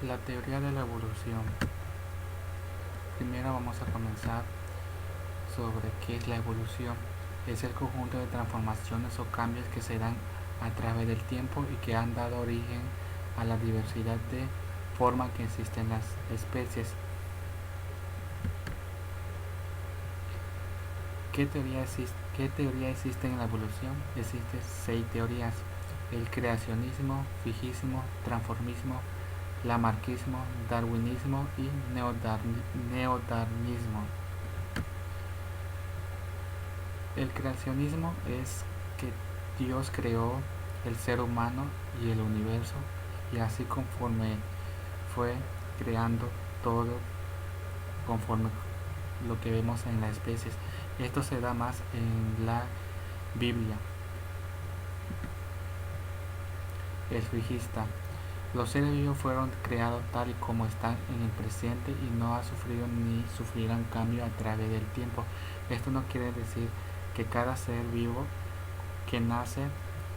La teoría de la evolución. Primero vamos a comenzar sobre qué es la evolución. Es el conjunto de transformaciones o cambios que se dan a través del tiempo y que han dado origen a la diversidad de formas que existen las especies. ¿Qué teoría existe en la evolución? Existen 6 teorías: el creacionismo, fijísimo, transformismo, lamarckismo, darwinismo y neodarwinismo. El creacionismo es que Dios creó el ser humano y el universo, y así conforme fue creando todo conforme lo que vemos en las especies. Esto se da más en la Biblia. El fijista: los seres vivos fueron creados tal y como están en el presente y no han sufrido ni sufrirán cambio a través del tiempo. Esto no quiere decir que cada ser vivo que nace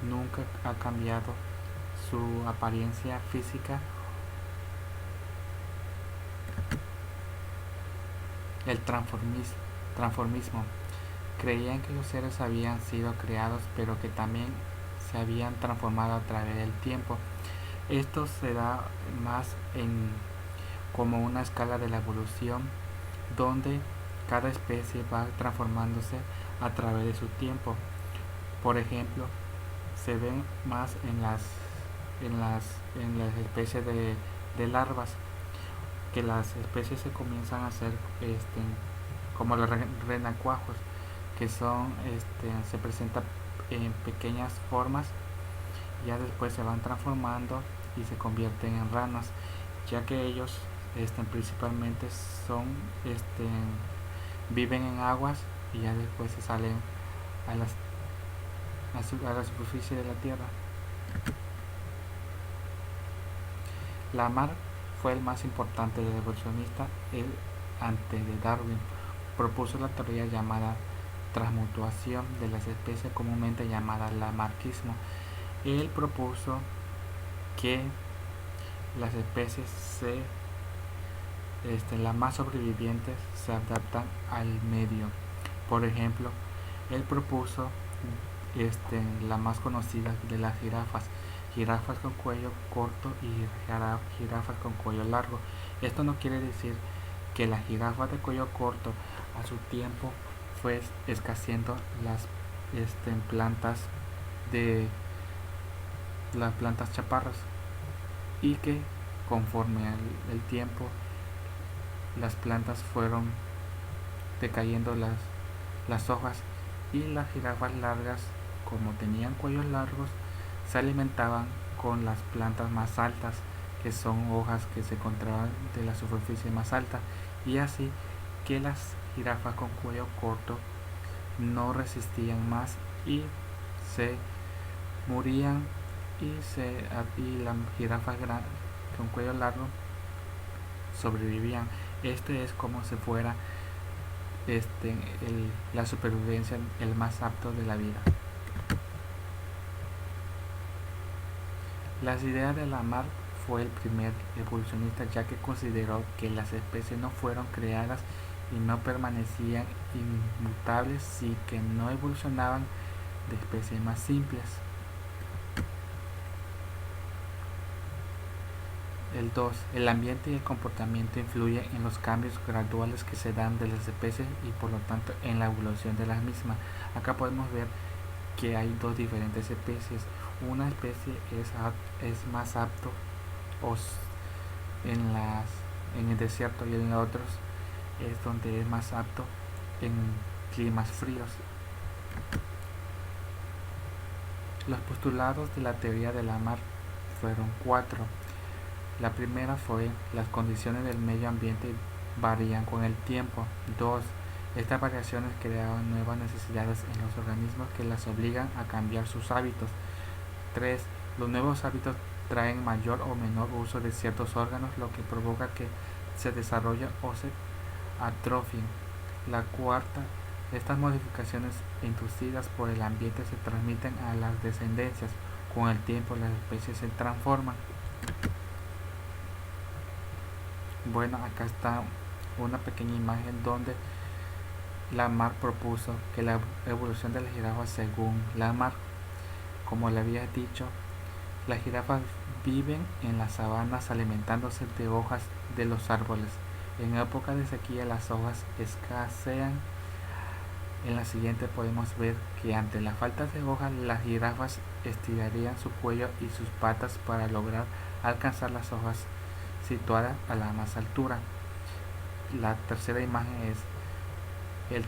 nunca ha cambiado su apariencia física. El transformismo: creían que los seres habían sido creados, pero que también se habían transformado a través del tiempo. Esto se da más en como una escala de la evolución, donde cada especie va transformándose a través de su tiempo. Por ejemplo, se ven más en las especies de larvas, que las especies se comienzan a hacer como los renacuajos, que son se presentan en pequeñas formas, ya después se van transformando y se convierten en ranas, ya que ellos principalmente son viven en aguas y ya después se salen a, las, a la superficie de la tierra. Lamarck fue el más importante del evolucionista, el antes de Darwin. Propuso la teoría llamada transmutuación de las especies, comúnmente llamada lamarckismo. Él propuso que las especies las más sobrevivientes se adaptan al medio. Por ejemplo, él propuso la más conocida de las jirafas con cuello corto y jirafas con cuello largo. Esto no quiere decir que la jirafa de cuello corto a su tiempo fue escaseando las plantas de las plantas chaparras, y que conforme el tiempo las plantas fueron decayendo las hojas, y las jirafas largas, como tenían cuellos largos, se alimentaban con las plantas más altas, que son hojas que se encontraban de la superficie más alta, y así que las jirafas con cuello corto no resistían más y se morían, y las jirafas con cuello largo sobrevivían. Este es como si fuera la supervivencia, el más apto de la vida. Las ideas de Lamarck: fue el primer evolucionista, ya que consideró que las especies no fueron creadas y no permanecían inmutables si que no evolucionaban de especies más simples. El 2. El ambiente y el comportamiento influyen en los cambios graduales que se dan de las especies y por lo tanto en la evolución de las mismas. Acá podemos ver que hay dos diferentes especies. Una especie es más apto en el desierto, y en otros es donde es más apto en climas fríos. Los postulados de la teoría de Lamarck fueron 4. La primera fue: las condiciones del medio ambiente varían con el tiempo. 2. Estas variaciones creaban nuevas necesidades en los organismos que las obligan a cambiar sus hábitos. 3. Los nuevos hábitos traen mayor o menor uso de ciertos órganos, lo que provoca que se desarrollen o se atrofien. La cuarta: estas modificaciones inducidas por el ambiente se transmiten a las descendencias. Con el tiempo las especies se transforman. Bueno, acá está una pequeña imagen donde Lamarck propuso que la evolución de las jirafas, según Lamarck, como le había dicho, las jirafas viven en las sabanas alimentándose de hojas de los árboles. En época de sequía las hojas escasean. En la siguiente podemos ver que ante la falta de hojas las jirafas estirarían su cuello y sus patas para lograr alcanzar las hojas situadas a la más altura. La tercera imagen es el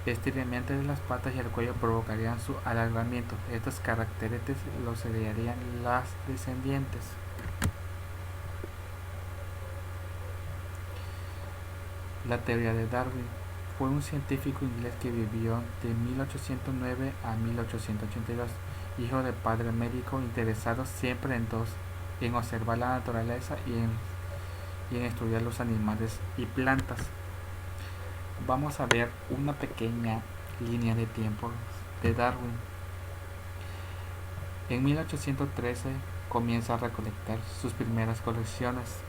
estiramiento de las patas y el cuello provocarían su alargamiento. Estos caracteres los heredarían las descendientes. La teoría de Darwin fue un científico inglés que vivió de 1809 a 1882, hijo de padre médico interesado siempre en observar la naturaleza y en estudiar los animales y plantas. Vamos a ver una pequeña línea de tiempo de Darwin. En 1813 comienza a recolectar sus primeras colecciones.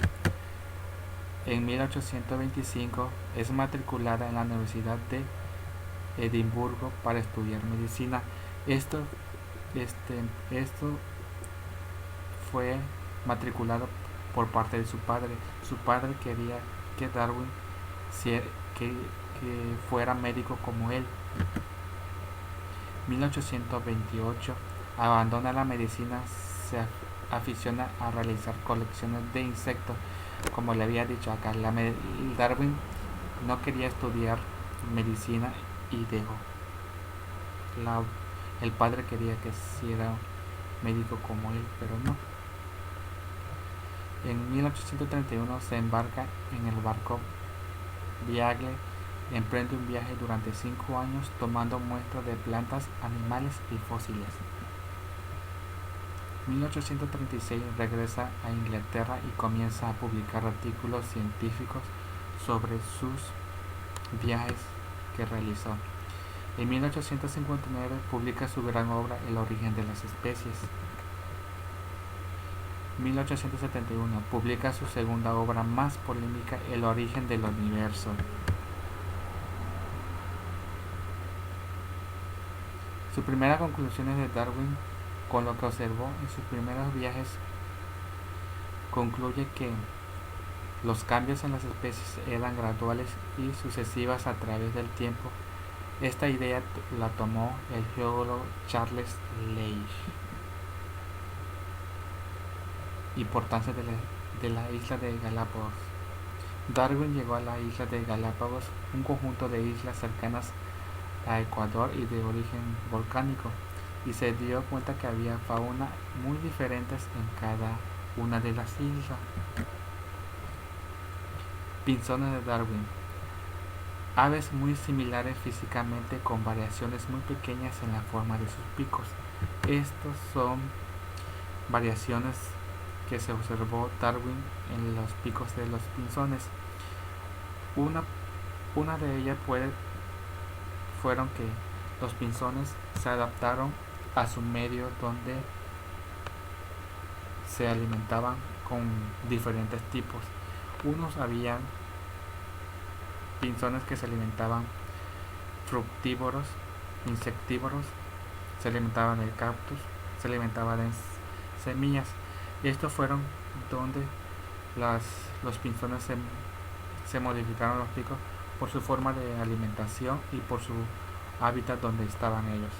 En 1825 es matriculada en la Universidad de Edimburgo para estudiar medicina. Esto, esto fue matriculado por parte de su padre. Su padre quería que Darwin que fuera médico como él. 1828 abandona la medicina, se aficiona a realizar colecciones de insectos. Como le había dicho acá, Darwin no quería estudiar medicina y dejó. El padre quería que fuera médico como él, pero no. En 1831 se embarca en el barco Beagle, emprende un viaje durante 5 años tomando muestras de plantas, animales y fósiles. 1836 regresa a Inglaterra y comienza a publicar artículos científicos sobre sus viajes que realizó. En 1859 publica su gran obra El origen de las especies. 1871 publica su segunda obra más polémica, El origen del universo. Sus primeras conclusiones de Darwin, con lo que observó en sus primeros viajes, concluye que los cambios en las especies eran graduales y sucesivas a través del tiempo. Esta idea la tomó el geólogo Charles Leach. Importancia de la isla de Galápagos. Darwin llegó a la isla de Galápagos, un conjunto de islas cercanas a Ecuador y de origen volcánico, y se dio cuenta que había fauna muy diferentes en cada una de las islas. Pinzones de Darwin. Aves muy similares físicamente con variaciones muy pequeñas en la forma de sus picos. Estos son variaciones que se observó Darwin en los picos de los pinzones. Una de ellas fueron que los pinzones se adaptaron a su medio donde se alimentaban con diferentes tipos. Unos habían pinzones que se alimentaban fructívoros, insectívoros, se alimentaban de cactus, se alimentaban de semillas. Estos fueron donde los pinzones se modificaron los picos por su forma de alimentación y por su hábitat donde estaban ellos.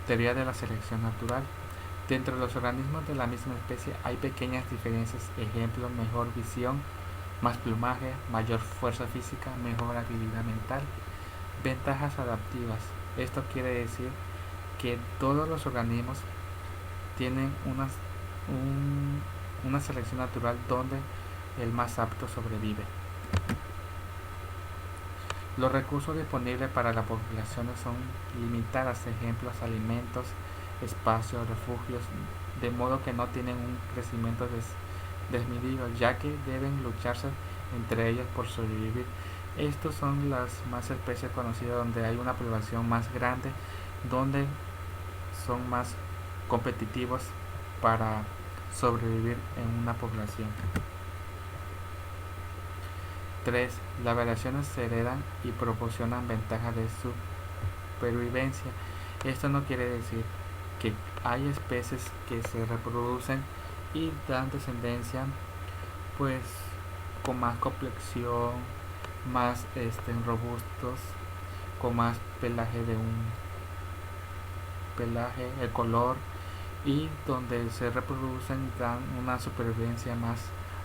Teoría de la selección natural. Dentro de los organismos de la misma especie hay pequeñas diferencias. Ejemplo, mejor visión, más plumaje, mayor fuerza física, mejor habilidad mental. Ventajas adaptivas. Esto quiere decir que todos los organismos tienen una selección natural donde el más apto sobrevive. Los recursos disponibles para las poblaciones son limitados, ejemplos, alimentos, espacios, refugios, de modo que no tienen un crecimiento desmedido, ya que deben lucharse entre ellas por sobrevivir. Estos son las más especies conocidas donde hay una población más grande, donde son más competitivos para sobrevivir en una población. 3. Las variaciones se heredan y proporcionan ventajas de supervivencia. Esto no quiere decir que hay especies que se reproducen y dan descendencia pues con más complexión, más robustos, con más pelaje el color, y donde se reproducen dan una supervivencia más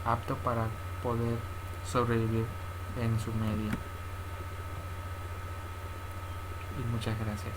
apto para poder sobrevivir en su medio. Y muchas gracias.